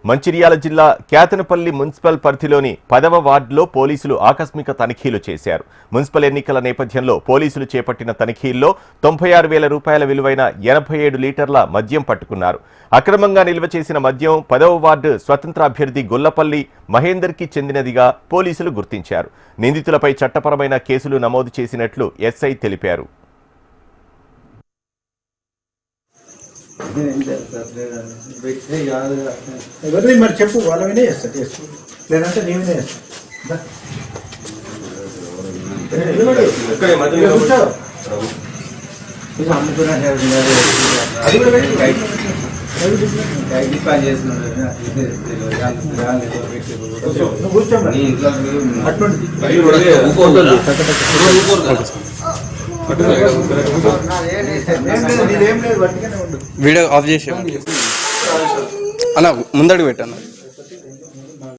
మంచిర్యాల జిల్లా కేతనపల్లి మున్సిపల్ పరిధిలోని 10వ వార్డులో పోలీసులు ఆకస్మిక తనిఖీలు చేశారు. మున్సిపల్ ఎన్నికల నేపథ్యంలో పోలీసులు చేపట్టిన తనిఖీల్లో 96,000 రూపాయల విలువైన 87 లీటర్ల మద్యం పట్టుకున్నారు. అక్రమంగా నిల్వ చేసిన మద్యం 10వ వార్డు స్వతంత్ర అభ్యర్థి గొల్లపల్లి మహేందర్కి చెందినదిగా పోలీసులు గుర్తించారు. నిందితులపై చట్టపరమైన కేసులు నమోదు చేసినట్లు ఎస్ఐ తెలిపారు. ఎవరిది మరి చెప్పు, వాళ్ళ వినే చేస్తా టేస్ట్, లేదంటే నేనే చేస్తా. వీడియో ఆఫ్ చేసి అన్న ముందడుగు పెట్టాను.